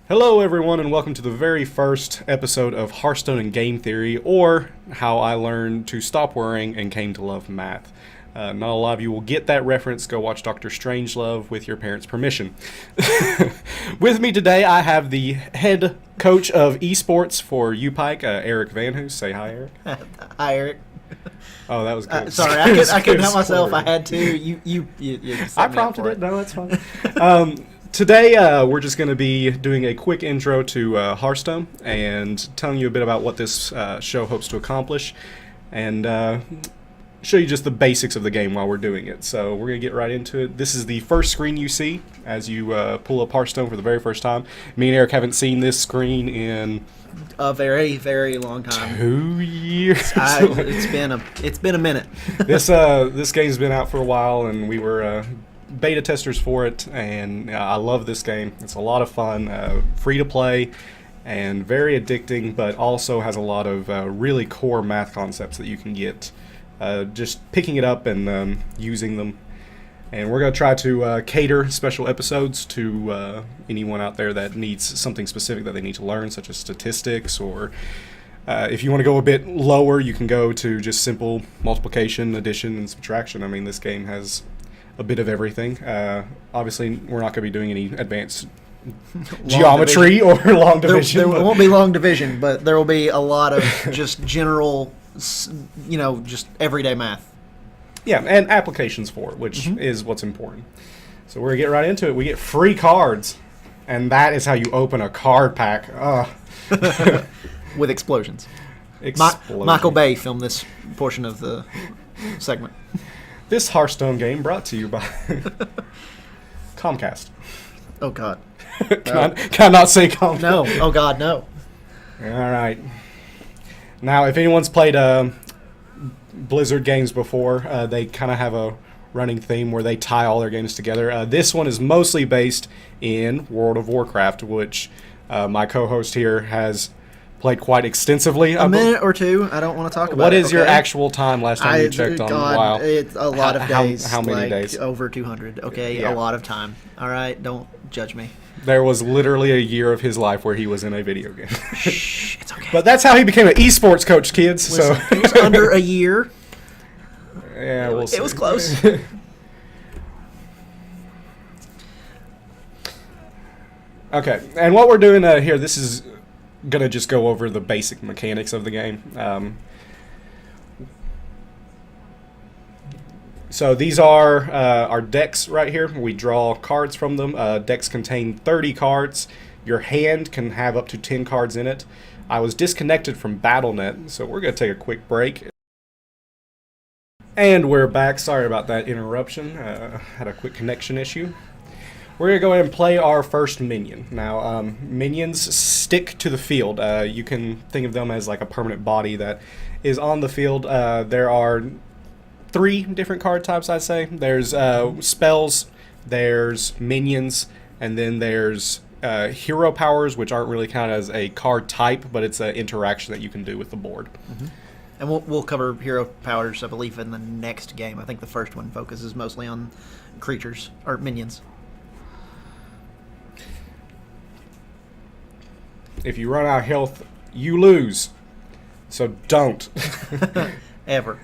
Hello, everyone, and welcome to the very first episode of Hearthstone and Game Theory, or How I Learned to Stop Worrying and Came to Love Math. Not a lot of you will get that reference. Go watch Dr. Strangelove with your parents' permission. With me today, I have the head coach of esports for UPike, Eric VanHoose. Say hi, Eric. Hi, Eric. Oh, that was good. Sorry, I couldn't help myself. I had to. You I prompted it. No, that's fine. Today, we're just going to be doing a quick intro to Hearthstone and telling you a bit about what this show hopes to accomplish and show you just the basics of the game while we're doing it. So we're going to get right into it. This is the first screen you see as you pull up Hearthstone for the very first time. Me and Eric haven't seen this screen in a very, very long time. 2 years. It's been a minute. This game's been out for a while, and we were beta testers for it, and I love this game. It's a lot of fun, free to play, and very addicting, but also has a lot of really core math concepts that you can get just picking it up and using them. And we're going to try to cater special episodes to anyone out there that needs something specific that they need to learn, such as statistics, or if you want to go a bit lower, you can go to just simple multiplication, addition, and subtraction. I mean, this game has a bit of everything. Obviously, we're not going to be doing any advanced geometry or long division. There won't be long division, but there will be a lot of just general, just everyday math. Yeah, and applications for it, which is what's important. So we're going to get right into it. We get free cards, and that is how you open a card pack. With explosions. Michael Bay filmed this portion of the segment. This Hearthstone game brought to you by Comcast. Oh, God. Can I not say Comcast? No. Oh, God, no. All right. Now, if anyone's played Blizzard games before, they kind of have a running theme where they tie all their games together. This one is mostly based in World of Warcraft, which my co-host here has played quite extensively. A minute or two. I don't want to talk about it. What is your actual time last time you checked on WoW? It's a lot of days. How many days? Over 200. Okay, Yeah. A lot of time. All right, don't judge me. There was literally a year of his life where he was in a video game. Shh, it's okay. But that's how he became an esports coach, kids. Listen, So it was under a year. Yeah, we'll see. It was close. Okay, and what we're doing here, this is going to just go over the basic mechanics of the game. So these are our decks right here. We draw cards from them. Decks contain 30 cards. Your hand can have up to 10 cards in it. I was disconnected from BattleNet, so we're going to take a quick break. And we're back. Sorry about that interruption. Had a quick connection issue. We're going to go ahead and play our first minion. Now, minions stick to the field. You can think of them as like a permanent body that is on the field. There are 3 different card types, I'd say. There's spells, there's minions, and then there's hero powers, which aren't really counted as a card type, but it's an interaction that you can do with the board. Mm-hmm. And we'll cover hero powers, I believe, in the next game. I think the first one focuses mostly on creatures, or minions. If you run out of health, you lose. So don't. Ever.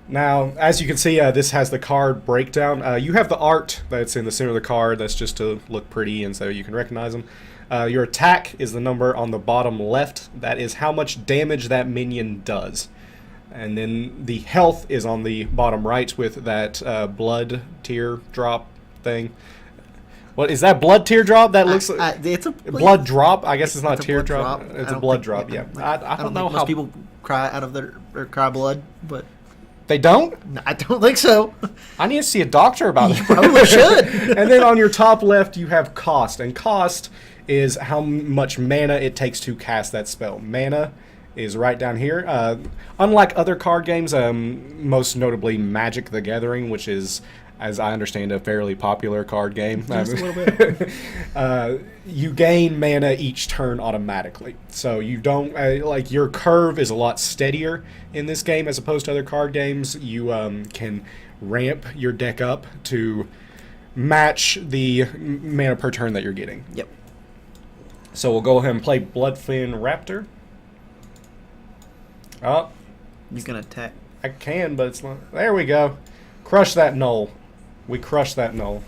Now, as you can see, this has the card breakdown. You have the art that's in the center of the card. That's just to look pretty and so you can recognize them. Your attack is the number on the bottom left. That is how much damage that minion does. And then the health is on the bottom right with that blood teardrop thing. What is that? Blood teardrop? That looks like it's a blood drop. I guess it's not a teardrop. Drop. It's a blood drop. Yeah. I don't know how most people cry out of or cry blood, but they don't. I don't think so. I need to see a doctor about it. You probably should. And then on your top left, you have cost, and cost is how much mana it takes to cast that spell. Mana is right down here. Unlike other card games, most notably Magic: The Gathering, which is, as I understand, a fairly popular card game. Just a little bit. You gain mana each turn automatically. So you don't, like, your curve is a lot steadier in this game as opposed to other card games. You can ramp your deck up to match the mana per turn that you're getting. Yep. So we'll go ahead and play Bloodfin Raptor. Oh, You can attack. I can, but it's not. There we go. Crush that Null. We crushed that Null.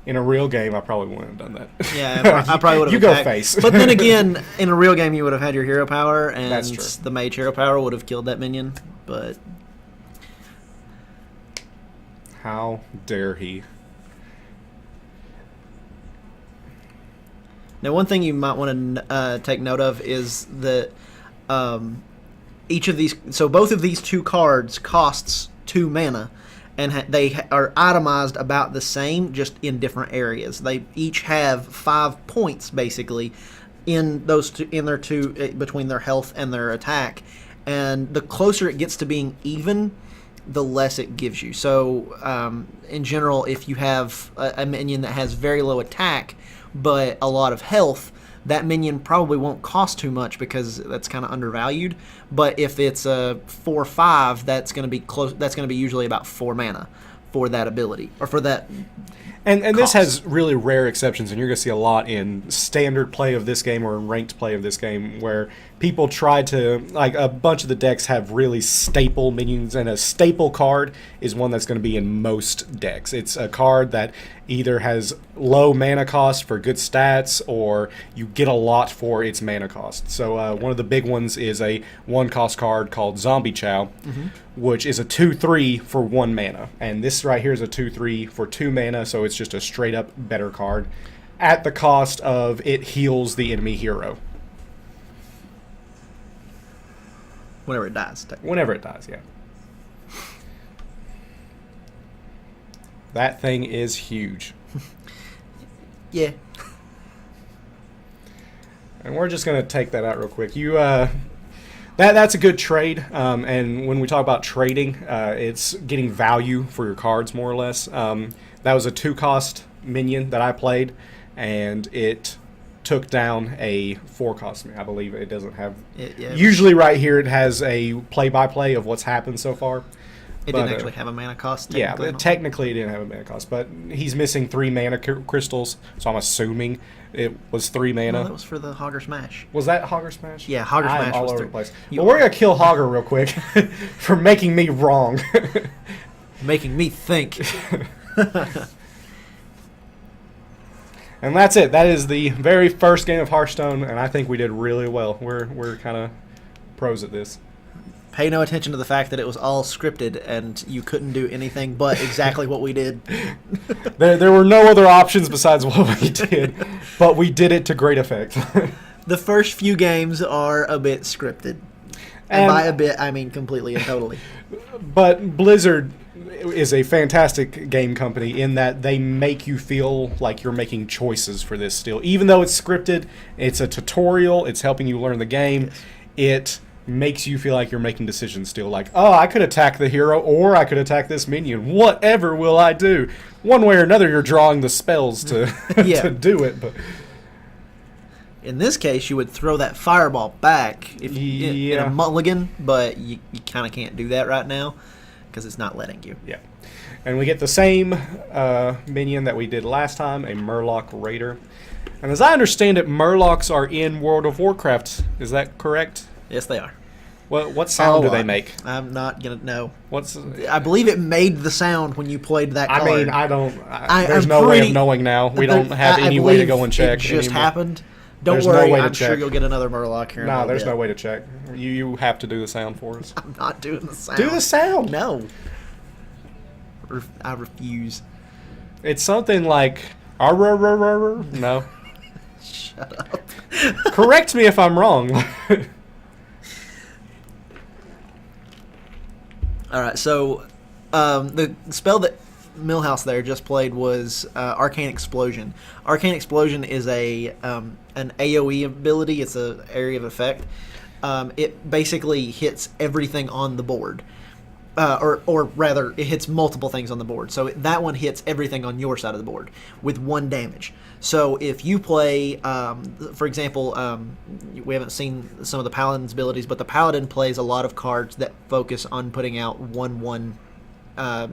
In a real game, I probably wouldn't have done that. Yeah, I probably would have. You go face. But then again, in a real game, you would have had your hero power, and That's true. the mage hero power would have killed that minion. But How dare he? now, one thing you might want to take note of is that each of these, so both of these two cards costs 2 mana, and they are itemized about the same, just in different areas. They each have 5 points basically in those two, in their two, between their health and their attack, and the closer it gets to being even, the less it gives you. So in general, if you have a minion that has very low attack but a lot of health, that minion probably won't cost too much because that's kind of undervalued. But if it's a 4/5, that's going to be close. That's going to be usually about 4 mana for that ability, or for that. And this has really rare exceptions, and you're going to see a lot in standard play of this game or in ranked play of this game, where people try to, like, a bunch of the decks have really staple minions, and a staple card is one that's going to be in most decks. It's a card that either has low mana cost for good stats, or you get a lot for its mana cost. So one of the big ones is a 1-cost card called Zombie Chow, which is a 2/3 for 1 mana. And this right here is a 2/3 for 2 mana, so it's just a straight up better card at the cost of it heals the enemy hero. Whenever it dies. Whenever it dies, yeah. That thing is huge. Yeah. And we're just going to take that out real quick. That's a good trade. And when we talk about trading, it's getting value for your cards, more or less. That was a 2-cost minion that I played, and it took down a 4-cost minion. I believe it doesn't have... Usually right here it has a play-by-play of what's happened so far. It didn't actually have a mana cost. Yeah, but technically it didn't have a mana cost. But he's missing 3 mana crystals, so I'm assuming it was 3 mana. No, that was for the Hogger Smash. Was that Hogger Smash? Yeah, Hogger Smash all was over 3. the place. Well, we're going to kill Hogger real quick for making me wrong. Making me think. And that's it. That is the very first game of Hearthstone, and I think we did really well. We're kind of pros at this. Pay no attention to the fact that it was all scripted and you couldn't do anything but exactly what we did. There were no other options besides what we did, but we did it to great effect. The first few games are a bit scripted. And by a bit, I mean completely and totally. But Blizzard is a fantastic game company in that they make you feel like you're making choices for this still. Even though it's scripted, it's a tutorial, it's helping you learn the game, it makes you feel like you're making decisions still. Like, oh, I could attack the hero, or I could attack this minion. Whatever will I do? One way or another, you're drawing the spells to, to do it. But in this case, you would throw that fireball back if in a mulligan, but you kind of can't do that right now because it's not letting you. Yeah. And we get the same minion that we did last time, a Murloc Raider. And as I understand it, Murlocs are in World of Warcraft. Is that correct? Yes, they are. What sound do they make? I'm not going to know. I believe it made the sound when you played that card. I mean, I don't... there's no way of knowing now. We don't have any way to go and check. It just happened. Don't There's worry, no way to I'm check. sure you'll get another Murloc here in a little there's bit. no way to check. You have to do the sound for us. I'm not doing the sound. Do the sound! No. I refuse. It's something like... No. Shut up. Correct me if I'm wrong. Alright, so the spell that Millhouse there just played was Arcane Explosion. Arcane Explosion is an AoE ability. It's an area of effect. It basically hits everything on the board. Or rather, it hits multiple things on the board. So that one hits everything on your side of the board with 1 damage. So if you play, for example, we haven't seen some of the Paladin's abilities, but the Paladin plays a lot of cards that focus on putting out 1/1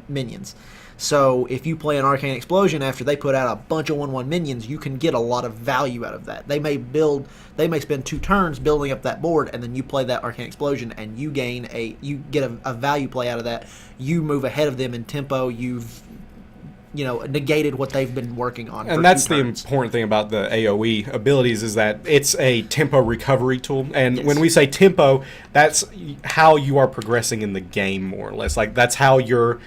minions. So if you play an Arcane Explosion after they put out a bunch of 1/1 minions, you can get a lot of value out of that. They may spend 2 turns building up that board, and then you play that Arcane Explosion, and you get a value play out of that. You move ahead of them in tempo. You've negated what they've been working on. And that's the important thing about the AoE abilities, is that it's a tempo recovery tool. And when we say tempo, that's how you are progressing in the game, more or less. Like, that's how your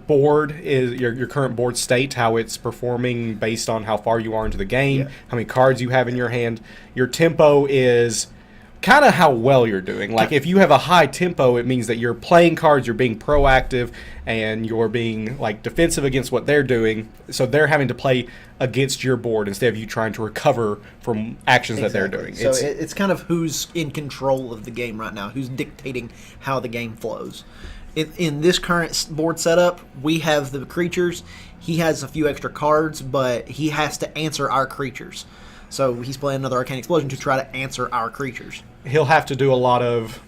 board is, your current board state, how it's performing based on how far you are into the game, how many cards you have in your hand. Your tempo is kind of how well you're doing. Like, if you have a high tempo, it means that you're playing cards, you're being proactive, and you're being like defensive against what they're doing. So they're having to play against your board instead of you trying to recover from actions that they're doing. So it's kind of who's in control of the game right now, who's dictating how the game flows. In this current board setup, we have the creatures. He has a few extra cards, but he has to answer our creatures. So he's playing another Arcane Explosion to try to answer our creatures. He'll have to do a lot of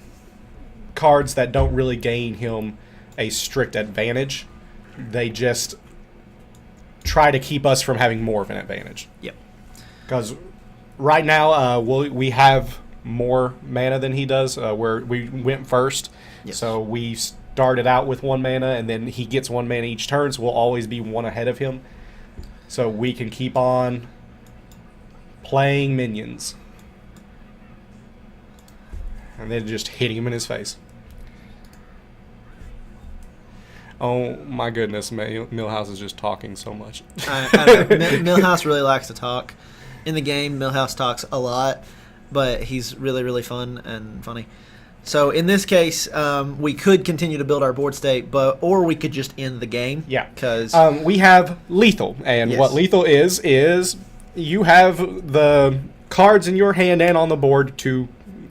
cards that don't really gain him a strict advantage. They just try to keep us from having more of an advantage. Yep. Because right now we have more mana than he does. Where we went first, so we started out with 1 mana, and then he gets 1 mana each turn. So we'll always be 1 ahead of him. So we can keep on playing minions, and then just hitting him in his face. Oh my goodness, Millhouse is just talking so much. I know. Millhouse really likes to talk. In the game, Millhouse talks a lot, but he's really, really fun and funny. So in this case, we could continue to build our board state, or we could just end the game. Yeah, because we have lethal, and what lethal is you have the cards in your hand and on the board to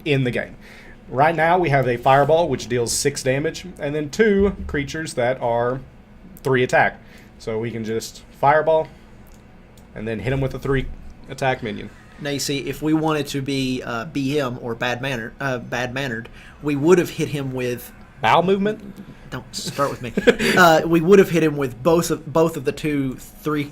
end the game. Right now, we have a fireball, which deals 6 damage, and then 2 creatures that are 3 attack. So we can just fireball, and then hit him with a 3 attack minion. Now you see, if we wanted to be BM or bad mannered, we would have hit him with bowel movement. Don't start with me. We would have hit him with both of the 3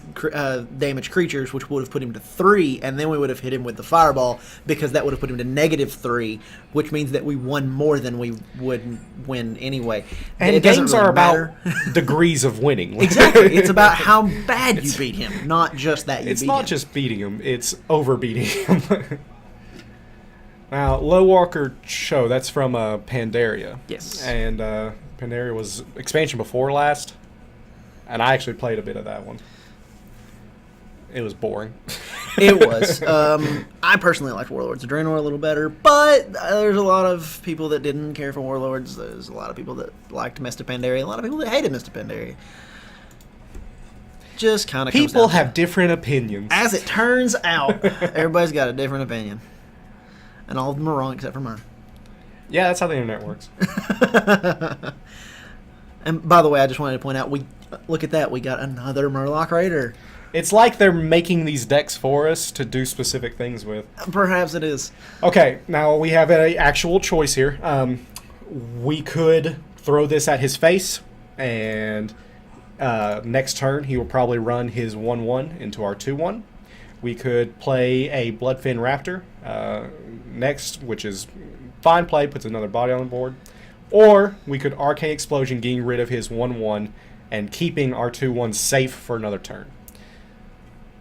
damage creatures, which would have put him to 3, and then we would have hit him with the fireball, because that would have put him to -3, which means that we won more than we would win anyway. And games are about degrees of winning. Exactly. It's about how bad you beat him, not just that you beat him. It's not just beating him, it's over-beating him. Now, Low Walker Cho, that's from Pandaria. Yes. And Pandaria was expansion before last, and I actually played a bit of that one. It was boring. It was. I personally liked Warlords of Draenor a little better, but there's a lot of people that didn't care for Warlords. There's a lot of people that liked Mista Pandaria, a lot of people that hated Mista Pandaria. Just kind of people have different opinions. As it turns out, everybody's got a different opinion. And all of them are wrong except for mine. Yeah, that's how the internet works. And by the way, I just wanted to point out, look at that. We got another Murloc Raider. It's like they're making these decks for us to do specific things with. Perhaps it is. Okay, now we have an actual choice here. We could throw this at his face, and next turn he will probably run his 1/1 into our 2/1. We could play a Bloodfin Raptor next, which is fine play, puts another body on the board. Or we could Arcane Explosion, getting rid of his 1/1 and keeping our 2/1 safe for another turn.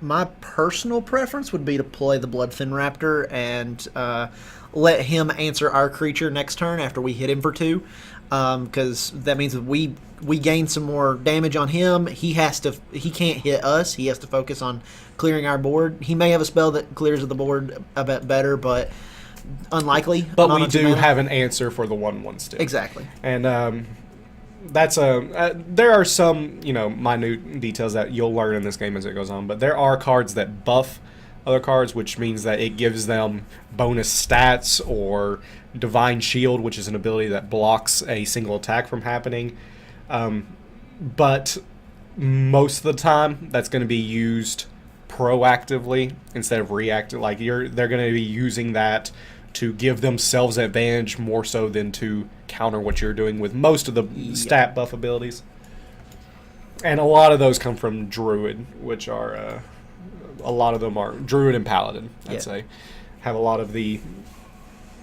My personal preference would be to play the Bloodfin Raptor and let him answer our creature next turn after we hit him for 2. Because that means that we gain some more damage on him. He can't hit us. He has to focus on clearing our board. He may have a spell that clears the board a bit better, but unlikely. But we do have an answer for the 1/1 still. Exactly. And that's there are some minute details that you'll learn in this game as it goes on, but there are cards that buff other cards, which means that it gives them bonus stats, or Divine Shield, which is an ability that blocks a single attack from happening. But most of the time, that's going to be used proactively instead of reactive. Like they're going to be using that to give themselves advantage more so than to counter what you're doing with most of the stat buff abilities. And a lot of those come from Druid, which are a lot of them are Druid and Paladin. I'd say have a lot of the.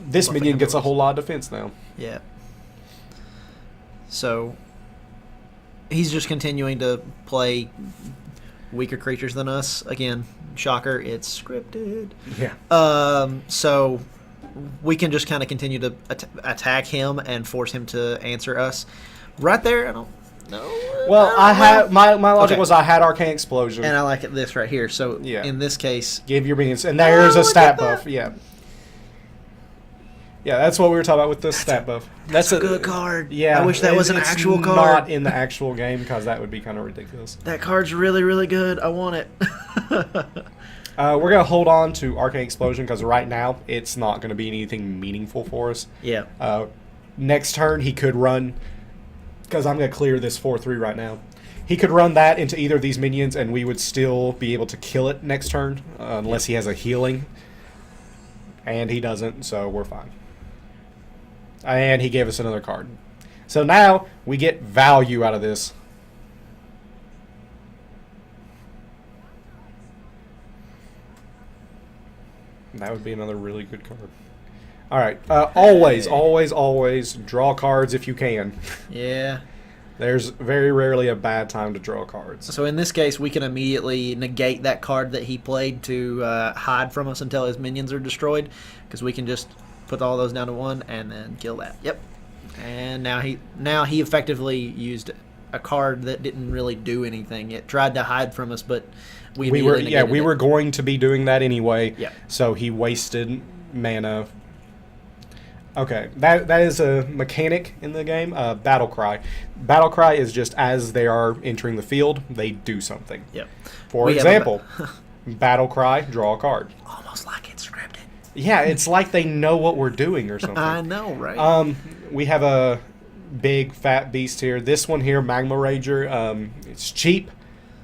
This minion gets a whole lot of defense now. Yeah. So he's just continuing to play weaker creatures than us. Again, shocker, it's scripted. Yeah. So we can just kind of continue to attack him and force him to answer us. Right there, I don't know. Well, I had my logic was I had Arcane Explosion, and I like this right here. So yeah. In this case, give your minions, and there's a stat buff. Yeah. Yeah, that's what we were talking about with the stat buff. That's a good card. Yeah, I wish that was an actual card. Not in the actual game because that would be kind of ridiculous. That card's really, really good. I want it. We're gonna hold on to Arcane Explosion because right now it's not gonna be anything meaningful for us. Yeah. Next turn he could run because I'm gonna clear this 4/3 right now. He could run that into either of these minions and we would still be able to kill it next turn unless he has a healing, and he doesn't, so we're fine. And he gave us another card. So now we get value out of this. That would be another really good card. All right. Always draw cards if you can. Yeah. There's very rarely a bad time to draw cards. So in this case, we can immediately negate that card that he played to hide from us until his minions are destroyed, because we can just put all those down to 1 and then kill that. Yep. And now he effectively used a card that didn't really do anything. It tried to hide from us, but we were going to be doing that anyway. Yeah. So he wasted mana. Okay, that is a mechanic in the game. Battle Cry. Battle Cry is just as they are entering the field, they do something. Yep. For example, Battle Cry, draw a card. Almost like it's scripted. Yeah, it's like they know what we're doing or something. I know, right? We have a big fat beast here. This one here, Magma Rager. It's cheap,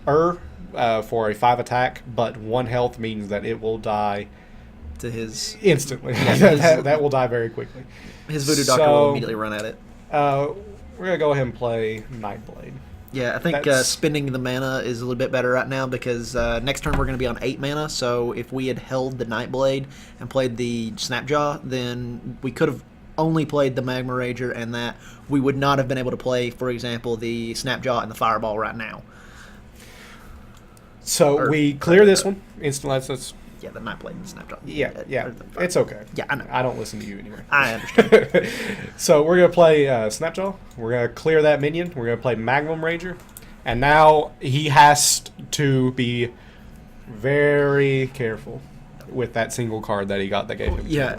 for a 5 attack, but 1 health means that it will die to his instantly. That will die very quickly. His Voodoo Doctor will immediately run at it. We're gonna go ahead and play Nightblade. Yeah, I think spending the mana is a little bit better right now because next turn we're going to be on 8 mana. So if we had held the Nightblade and played the Snapjaw, then we could have only played the Magma Rager, and that we would not have been able to play, for example, the Snapjaw and the Fireball right now. So we clear this one instantly. That's yeah, the Nightblade and the Snapjaw. Yeah, it's okay. Yeah, I know. I don't listen to you anyway. I understand. So we're going to play Snapjaw. We're going to clear that minion. We're going to play Magnum Rager. And now he has to be very careful with that single card that he got that gave him. Yeah,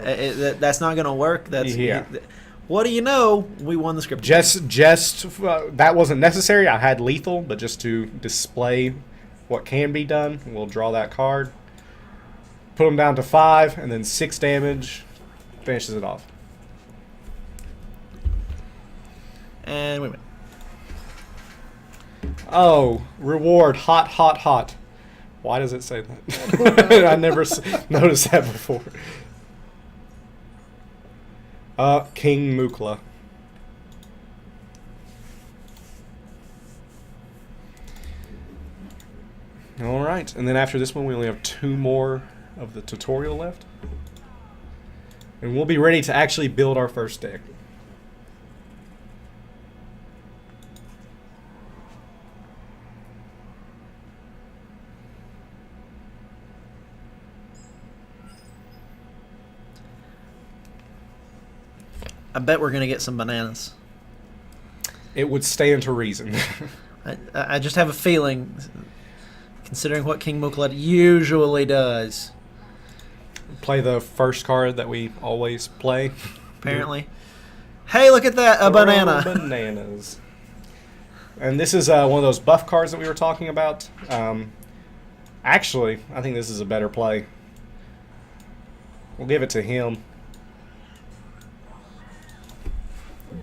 that's not going to work. What do you know? We won the script. Just that wasn't necessary. I had lethal, but just to display what can be done, we'll draw that card. Put him down to 5, and then 6 damage finishes it off. And we win. Oh, reward, hot. Why does it say that? I never noticed that before. King Mukla. All right, and then after this one, we only have 2 more of the tutorial left, and we'll be ready to actually build our first deck. I bet we're going to get some bananas. It would stand to reason. I just have a feeling, considering what King Mukla usually does. Play the first card that we always play. Apparently. Hey, look at that, a banana. Bananas. And this is one of those buff cards that we were talking about. Actually, I think this is a better play. We'll give it to him.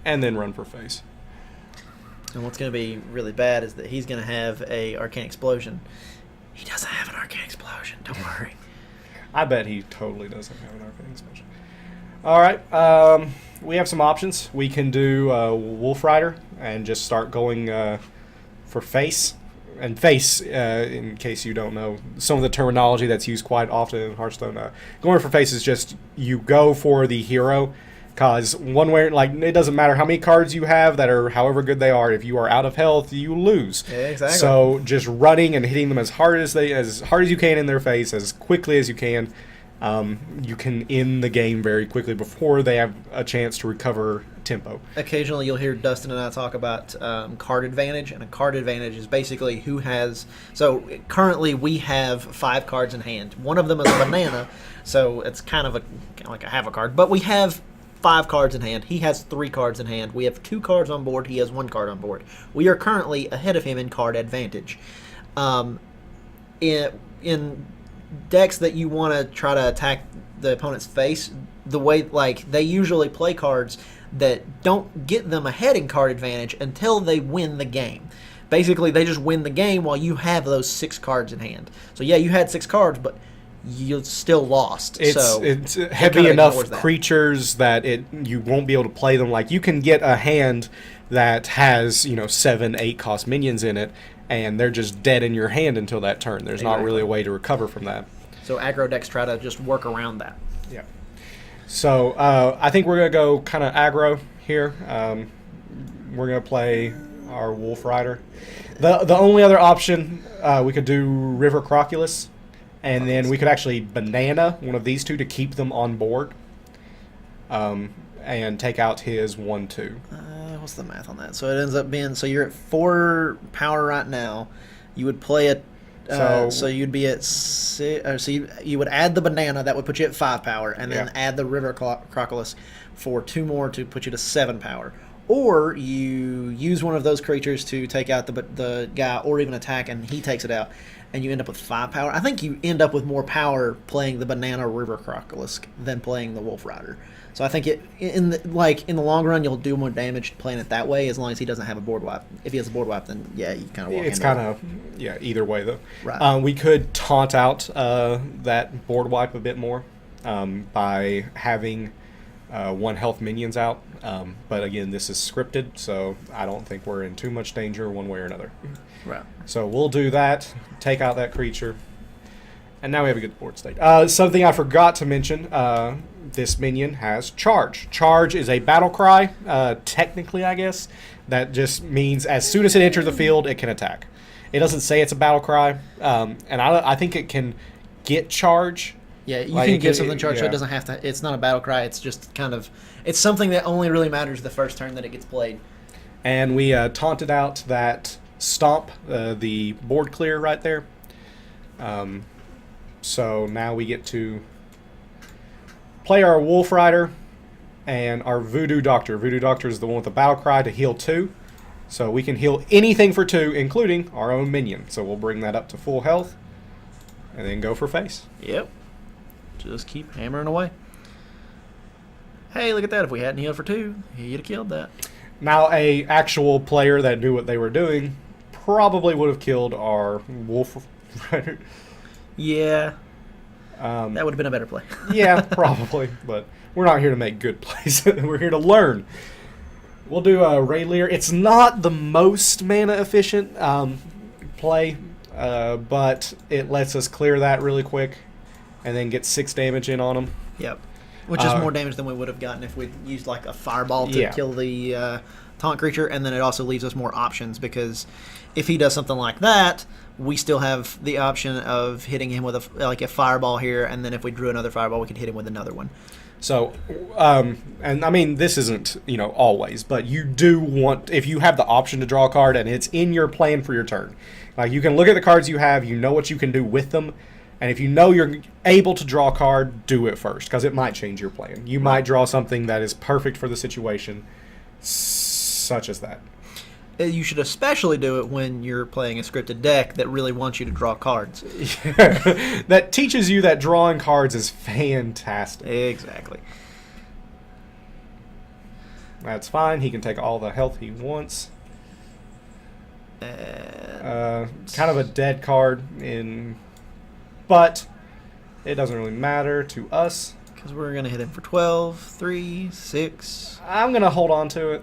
And then run for face. And what's going to be really bad is that he's going to have a Arcane Explosion. He doesn't have an Arcane Explosion, don't worry. I bet he totally doesn't have an Arcane Explosion. All right. We have some options. We can do Wolf Rider and just start going for face. And face, in case you don't know, some of the terminology that's used quite often in Hearthstone. Going for face is just you go for the hero, because one way, like, it doesn't matter how many cards you have that are however good they are. If you are out of health, you lose. Yeah, exactly. So just running and hitting them as hard as you can in their face, as quickly as you can. You can end the game very quickly before they have a chance to recover tempo. Occasionally you'll hear Dustin and I talk about card advantage, and a card advantage is basically who has... So currently we have 5 cards in hand. One of them is a banana, so it's kind of like a half a card. But we have 5 cards in hand. He has 3 cards in hand. We have 2 cards on board. He has 1 card on board. We are currently ahead of him in card advantage. In decks that you want to try to attack the opponent's face, the way, like, they usually play cards that don't get them ahead in card advantage until they win the game. Basically, they just win the game while you have those 6 cards in hand. So yeah, you had 6 cards, but you still lost. It's heavy enough creatures that you won't be able to play them. Like, you can get a hand that has 7, 8 cost minions in it, and they're just dead in your hand until that turn. There's not really a way to recover from that. So aggro decks try to just work around that. Yeah. So I think we're going to go kind of aggro here. We're going to play our Wolf Rider. The only other option, we could do River Croculus, and then we could actually banana one of these 2 to keep them on board, and take out his 1/2. What's the math on that? So it ends up being, so you're at 4 power right now. You would play it. So you'd be at 6. So you would add the banana, that would put you at 5 power, and then add the River Croculus for 2 more to put you to 7 power. Or you use one of those creatures to take out the guy, or even attack, and he takes it out, and you end up with 5 power. I think you end up with more power playing the banana River Croculus than playing the Wolf Rider. So I think in the long run, you'll do more damage playing it that way, as long as he doesn't have a board wipe. If he has a board wipe, then yeah, you kind of walk. It's kind of either way though. Right. We could taunt out that board wipe a bit more by having 1 health minions out. But again, this is scripted, so I don't think we're in too much danger one way or another. Right. So we'll do that. Take out that creature. And now we have a good board state. Something I forgot to mention, this minion has Charge. Charge is a battle cry, technically, I guess. That just means as soon as it enters the field, it can attack. It doesn't say it's a battle cry, and I think it can get Charge. Yeah, you can give something Charge, so it doesn't have to... It's not a battle cry, it's just kind of... It's something that only really matters the first turn that it gets played. And we taunted out that Stomp, the board clear right there. So now we get to play our Wolf Rider and our Voodoo Doctor. Voodoo Doctor is the one with the battle cry to heal 2. So we can heal anything for 2, including our own minion. So we'll bring that up to full health and then go for face. Yep. Just keep hammering away. Hey, look at that. If we hadn't healed for 2, he'd have killed that. Now, a actual player that knew what they were doing probably would have killed our Wolf Rider. Yeah. That would have been a better play. Yeah, probably. But we're not here to make good plays. We're here to learn. We'll do a Raylear. It's not the most mana efficient play, but it lets us clear that really quick and then get 6 damage in on them. Yep. Which is more damage than we would have gotten if we'd used like a fireball to kill the taunt creature, and then it also leaves us more options, because if he does something like that, we still have the option of hitting him with a fireball here, and then if we drew another fireball, we could hit him with another one. So, and I mean, this isn't, always, but you do want, if you have the option to draw a card and it's in your plan for your turn, like, you can look at the cards you have, you know what you can do with them, and if you know you're able to draw a card, do it first, because it might change your plan. You might draw something that is perfect for the situation, such as that. You should especially do it when you're playing a scripted deck that really wants you to draw cards. Yeah. That teaches you that drawing cards is fantastic. Exactly. That's fine. He can take all the health he wants. Kind of a dead card, but it doesn't really matter to us. Because we're going to hit him for 12, 3, 6. I'm going to hold on to it.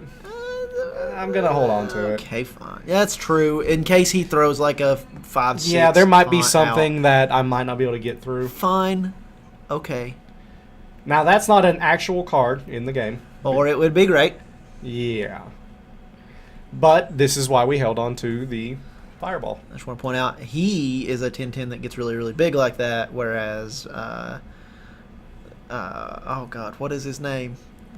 I'm going to hold on to it. Okay, fine. Yeah, that's true. In case he throws like a 5, 6. Yeah, there might be taunt something out. that I might not be able to get through. Fine. Okay. Now, that's not an actual card in the game. Or it would be great. Yeah. But this is why we held on to the Fireball. I just want to point out, he is a 10-10 that gets really, really big like that, whereas, oh God, what is his name?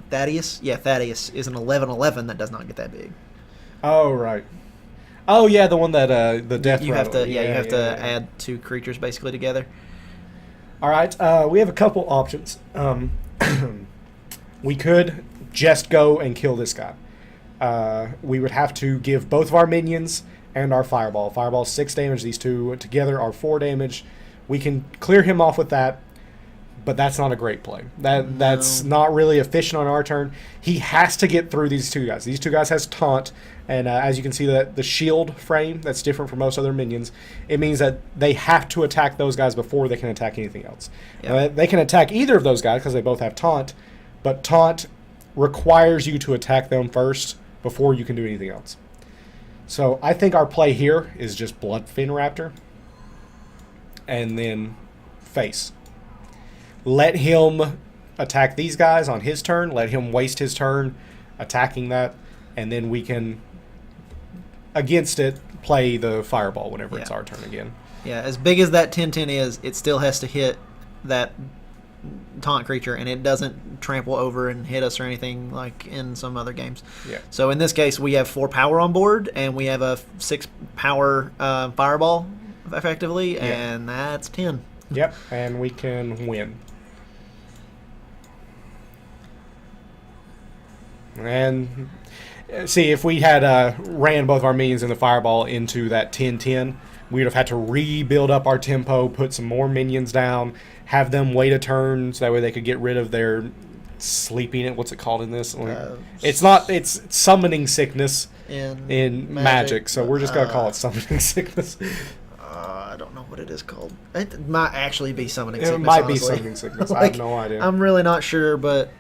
Thaddeus? Yeah, Thaddeus is an 11-11 that does not get that big. Oh, right. Oh, yeah, the one that, the death You have rattle. to, you have to add 2 creatures basically together. All right, we have a couple options. We could just go and kill this guy. We would have to give both of our minions and our Fireball. Fireball 6 damage. These two together are 4 damage. We can clear him off with that, but that's not a great play. That's not really efficient on our turn. He has to get through these two guys. These two guys has taunt, and as you can see, that the shield frame that's different from most other minions. It means that they have to attack those guys before they can attack anything else. Yep. They can attack either of those guys because they both have taunt, but taunt requires you to attack them first before you can do anything else. So I think our play here is just Bloodfin Raptor and then face. Let him attack these guys on his turn. Let him waste his turn attacking that, and then we can, against it, play the Fireball whenever it's our turn again. Yeah, as big as that 10-10 is, it still has to hit that taunt creature, and it doesn't trample over and hit us or anything like in some other games. Yeah. So in this case, we have 4 power on board, and we have a 6 power Fireball, effectively, and that's 10. Yep, and we can win. And see, if we had ran both of our minions in the Fireball into that 10-10, we would have had to rebuild up our tempo, put some more minions down, have them wait a turn so that way they could get rid of their sleeping. What's it called in this? It's summoning sickness in Magic, so we're just going to call it summoning sickness. I don't know what it is called. It might actually be summoning It sickness. might honestly. be summoning sickness. I have no idea. I'm really not sure, but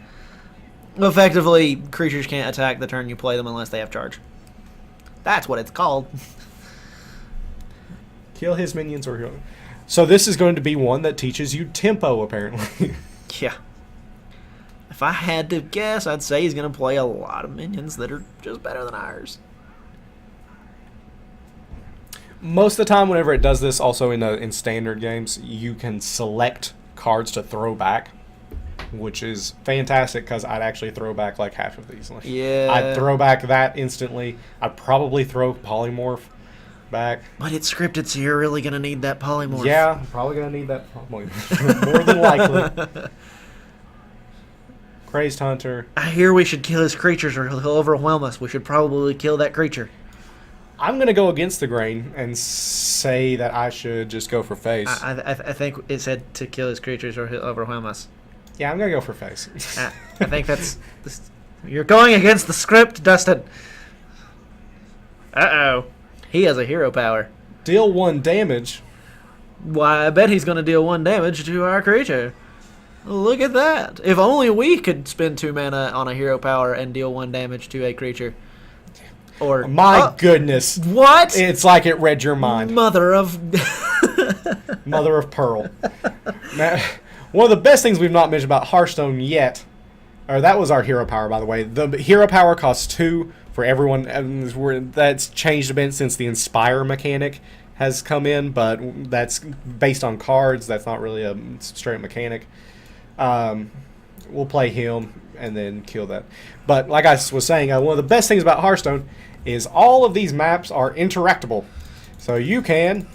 effectively, creatures can't attack the turn you play them unless they have charge. That's what it's called. Kill his minions or heal. So this is going to be one that teaches you tempo, apparently. Yeah. If I had to guess, I'd say he's going to play a lot of minions that are just better than ours. Most of the time, whenever it does this, also in standard games, you can select cards to throw back, which is fantastic because I'd actually throw back like half of these. Yeah. I'd throw back that instantly. I'd probably throw Polymorph back. But it's scripted, so you're really going to need that polymorph. Yeah, I'm probably going to need that Polymorph. More than likely. Crazed Hunter. I hear we should kill his creatures or he'll overwhelm us. We should probably kill that creature. I'm going to go against the grain and say that I should just go for face. I think it said to kill his creatures or he'll overwhelm us. Yeah, I'm going to go for face. I think that's... You're going against the script, Dustin. Uh-oh. He has a hero power. Deal 1 damage. Why, I bet he's going to deal 1 damage to our creature. Look at that. If only we could spend 2 mana on a hero power and deal 1 damage to a creature. Or My goodness. What? It's like it read your mind. Mother of... Mother of Pearl. Now, one of the best things we've not mentioned about Hearthstone yet, or that was our hero power, by the way. The hero power costs 2 for everyone. And that's changed a bit since the Inspire mechanic has come in, but that's based on cards. That's not really a straight mechanic. We'll play him and then kill that. But like I was saying, one of the best things about Hearthstone is all of these maps are interactable. So you can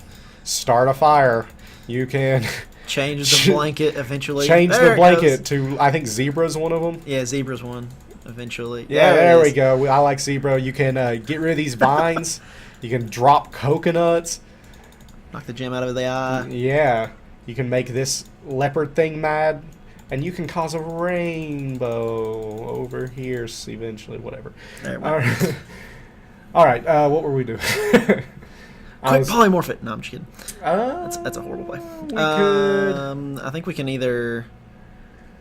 start a fire. You can change the blanket eventually. Change the blanket to, I think Zebra's one of them. Yeah, Zebra's one eventually. Yeah, there we go. I like Zebra. You can get rid of these vines. You can drop coconuts. Knock the gem out of the eye. Yeah. You can make this leopard thing mad. And you can cause a rainbow over here eventually, whatever. There we go. All right, what were we doing? Quick, polymorph it. No, I'm just kidding. That's a horrible play. We could. I think we can either...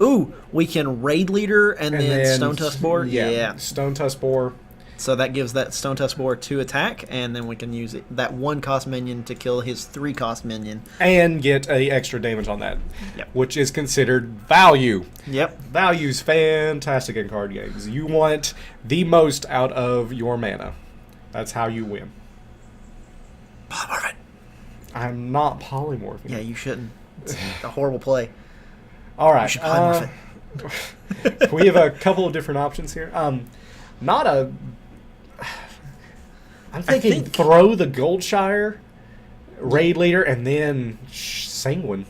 Ooh, we can Raid Leader and then Stone Tusk Boar. Yeah, Stone Tusk Boar. So that gives that Stone Tusk Boar 2 attack, and then we can use that 1 cost minion to kill his 3 cost minion. And get a extra damage on that, Yep. which is considered value. Yep. Value's fantastic in card games. You want the most out of your mana. That's how you win. Polymorph it. I'm not polymorphing. Yeah, you shouldn't. It's a horrible play. All right. You should polymorph it. We have a couple of different options here. Not a... I'm thinking throw the Goldshire, Raid Leader, and then Sanguine.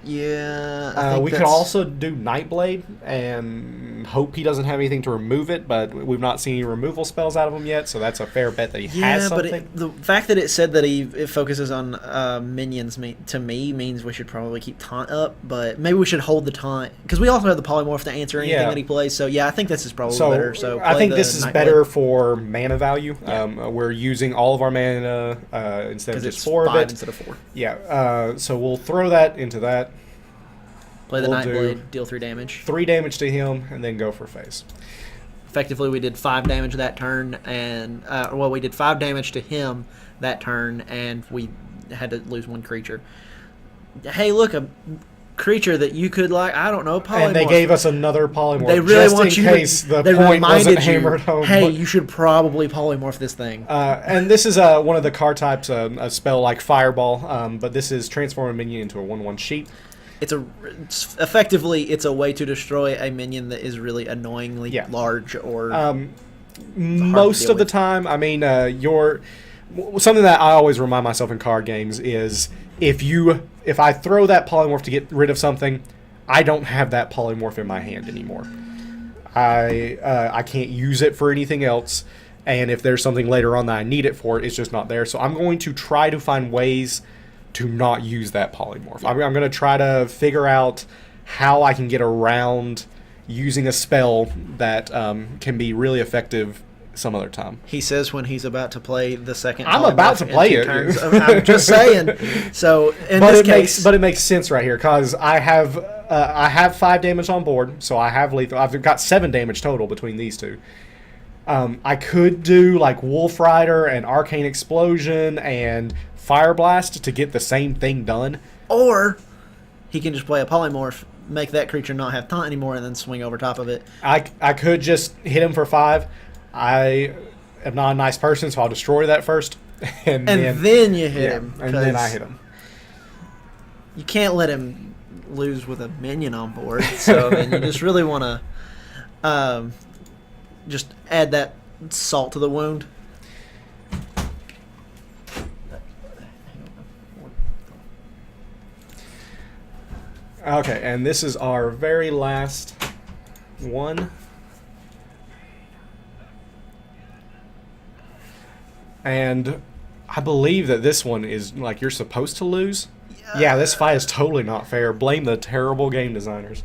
Yeah, I think we could also do Nightblade and hope he doesn't have anything to remove it, but we've not seen any removal spells out of him yet, so that's a fair bet that he has something. Yeah, but the fact that it said that it focuses on minions to me means we should probably keep taunt up, but maybe we should hold the taunt, because we also have the polymorph to answer anything that he plays, so yeah, I think this is probably better. So I think this is Nightblade. better for mana value. Yeah. We're using all of our mana instead of just 4 of 5 it. instead of 4. Yeah, so we'll throw that into that. Play the We'll Nightblade, deal 3 damage. 3 damage to him, and then go for face. Effectively, we did 5 damage that turn, and we did 5 damage to him that turn, and we had to lose 1 creature. Hey, look, a creature that you could I don't know, polymorph. And they gave us another polymorph. They really just want in you case to. The point wasn't hammered home. Hey, you should probably polymorph this thing. And this is one of the card types, a spell like Fireball, but this is transform a minion into a 1/1 sheep. It's effectively a way to destroy a minion that is really annoyingly large or most of the time. I mean, something that I always remind myself in card games is if I throw that polymorph to get rid of something, I don't have that polymorph in my hand anymore. I can't use it for anything else, and if there's something later on that I need it for, it's just not there. So I'm going to try to find ways to not use that polymorph. I'm going to try to figure out how I can get around using a spell that can be really effective some other time. He says when he's about to play the second. I'm about to play it. I'm just saying. So in this case, but it makes sense right here because I have 5 damage on board, so I have lethal. I've got 7 damage total between these two. I could do like Wolf Rider and Arcane Explosion and Fire Blast to get the same thing done. Or he can just play a polymorph, make that creature not have taunt anymore, and then swing over top of it. I could just hit him for 5. I am not a nice person, so I'll destroy that first. And then you hit him. And then I hit him. You can't let him lose with a minion on board, so then you just really want to just add that salt to the wound. Okay, and this is our very last one. And I believe that this one is like you're supposed to lose. Yeah, this fight is totally not fair. Blame the terrible game designers.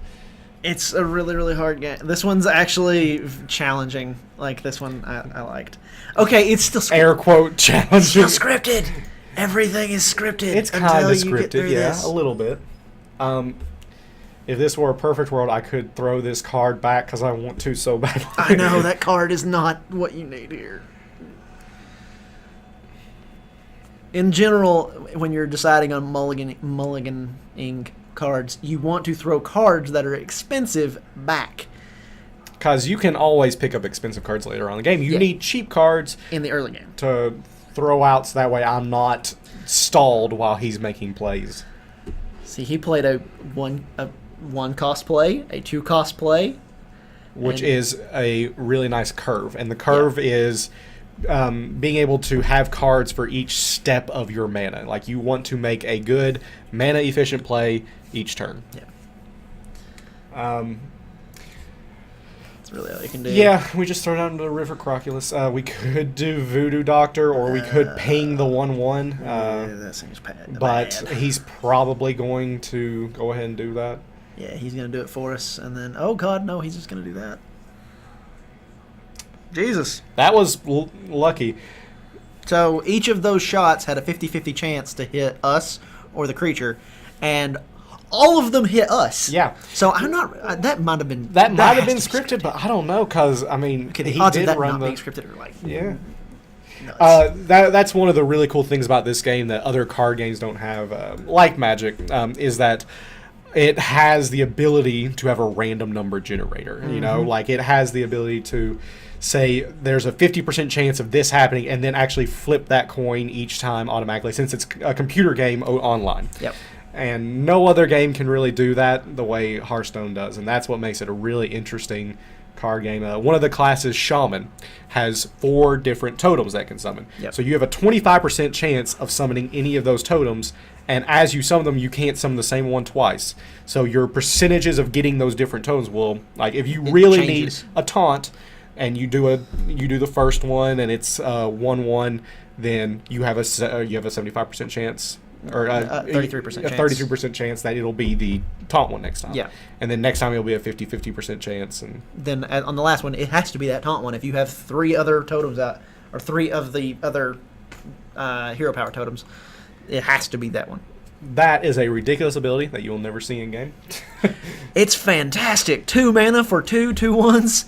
It's a really, really hard game. This one's actually challenging. Like, this one I liked. Okay, it's still scripted. Air quote challenging. It's still scripted. Everything is scripted. It's kind of scripted, yeah, a little bit. If this were a perfect world, I could throw this card back because I want to so badly. I know, that card is not what you need here. In general, when you're deciding on mulliganing cards, you want to throw cards that are expensive back. Because you can always pick up expensive cards later on in the game. You need cheap cards in the early game to throw out so that way I'm not stalled while he's making plays. See, he played a one cost play, a 2 cost play, which is a really nice curve, and the curve is being able to have cards for each step of your mana. Like, you want to make a good mana efficient play each turn. That's really all you can do. Yeah, we just throw down the River Croculus. We could do Voodoo Doctor, or we could ping the 1/1. That seems bad. But he's probably going to go ahead and do that. Yeah, he's going to do it for us, and then, oh god, no, he's just going to do that. Jesus. That was lucky. So each of those shots had a 50-50 chance to hit us or the creature, and all of them hit us. Yeah. So I'm not. That might have been. That might have been has to be scripted, but I don't know because I mean, Okay, the he odds did of that run not the being scripted are like yeah. nuts. That's one of the really cool things about this game that other card games don't have, like Magic, is that it has the ability to have a random number generator. You know, like it has the ability to say there's a 50% chance of this happening and then actually flip that coin each time automatically since it's a computer game online. Yep. And no other game can really do that the way Hearthstone does, and that's what makes it a really interesting card game. One of the classes, Shaman, has 4 different totems that can summon. Yep. So you have a 25% chance of summoning any of those totems, and as you summon them, you can't summon the same one twice. So your percentages of getting those different totems will, like, if you really changes. need a taunt, and you do the first one, and it's 1/1, then you have a 75% chance. Or 33% a chance. 33% chance that it'll be the taunt one next time. Yeah. And then next time it'll be a 50% chance. And Then on the last one, it has to be that taunt one. If you have 3 other totems out, or 3 of the other hero power totems, it has to be that one. that is a ridiculous ability that you'll never see in game. It's fantastic. 2 mana for 2/2/1s.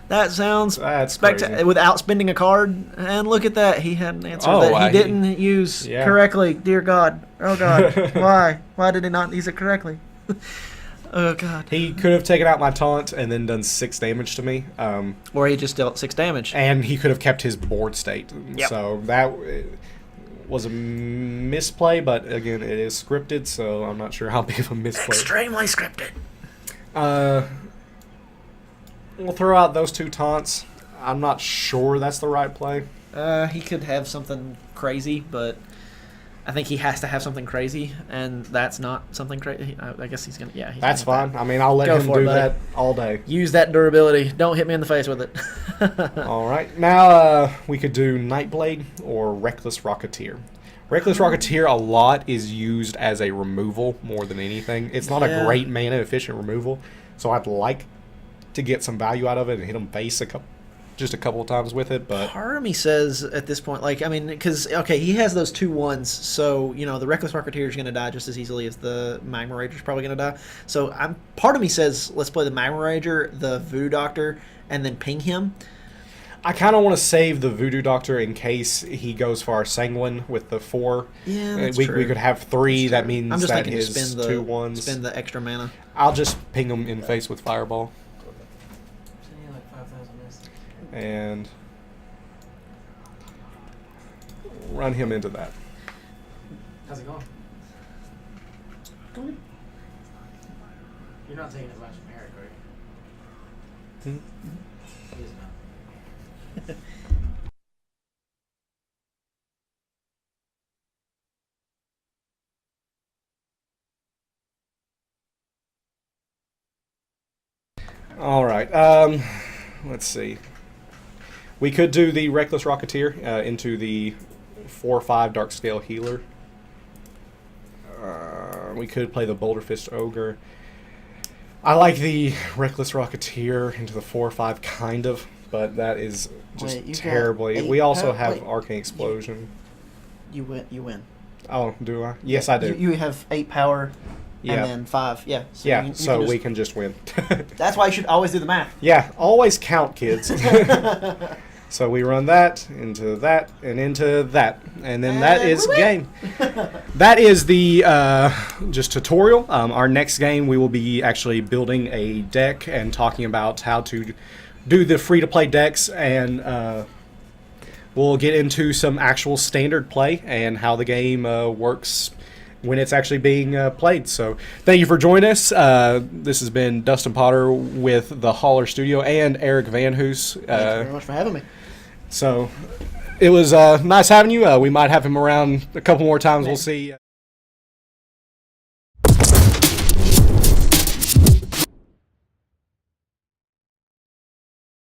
That sounds That's crazy. without spending a card. And look at that. He had an answer that he didn't use correctly. Dear God. Oh, God. Why? Why did he not use it correctly? Oh, God. He could have taken out my taunt and then done 6 damage to me. Or he just dealt 6 damage. And he could have kept his board state. Yep. So that was a misplay, but again, it is scripted, so I'm not sure how big of a misplay. Extremely scripted. We'll throw out those 2 taunts. I'm not sure that's the right play. He could have something crazy, but I think he has to have something crazy, and that's not something crazy. I guess he's gonna. Yeah, That's fine. I mean, I'll let him do that all day. Use that durability. Don't hit me in the face with it. All right. Now we could do Nightblade or Reckless Rocketeer. Reckless Rocketeer a lot is used as a removal more than anything. It's not a great mana efficient removal, so I'd like to get some value out of it and hit him face just a couple of times with it. But part of me says at this point, like, I mean, because okay, he has those 2/1s, so you know the Reckless Rocketeer is going to die just as easily as the Magma Rager is probably going to die. So part of me says let's play the Magma Rager, the Voodoo Doctor, and then ping him. I kind of want to save the Voodoo Doctor in case he goes for our Sanguine with the 4. Yeah, that's we true. could have 3. That means I'm just that thinking his spend the 2/1s. spend the extra mana. I'll just ping him in face with Fireball. And run him into that. How's it going? Good. You're not taking advice from Eric, are you? He is not. All right. Let's see. We could do the Reckless Rocketeer into the 4/5 Dark Scale Healer. We could play the Boulder Fist Ogre. I like the Reckless Rocketeer into the 4/5 kind of, but that is just Wait, you got terribly. 8 We also power? have Wait. Arcane Explosion. You win. You win. Oh, do I? Yes, I do. You have 8 power, Yeah. and then 5. Yeah. So Yeah, you so can we just- can just win. That's why you should always do the math. Yeah, always count, kids. So we run that, into that, and into that. And then that And is we game. That is the just tutorial. Our next game, we will be actually building a deck and talking about how to do the free-to-play decks. And we'll get into some actual standard play and how the game works when it's actually being played. So thank you for joining us. This has been Dustin Potter with the Holler Studio and Eric VanHoose. Thank you very much for having me. So it was nice having you. We might have him around a couple more times. We'll see.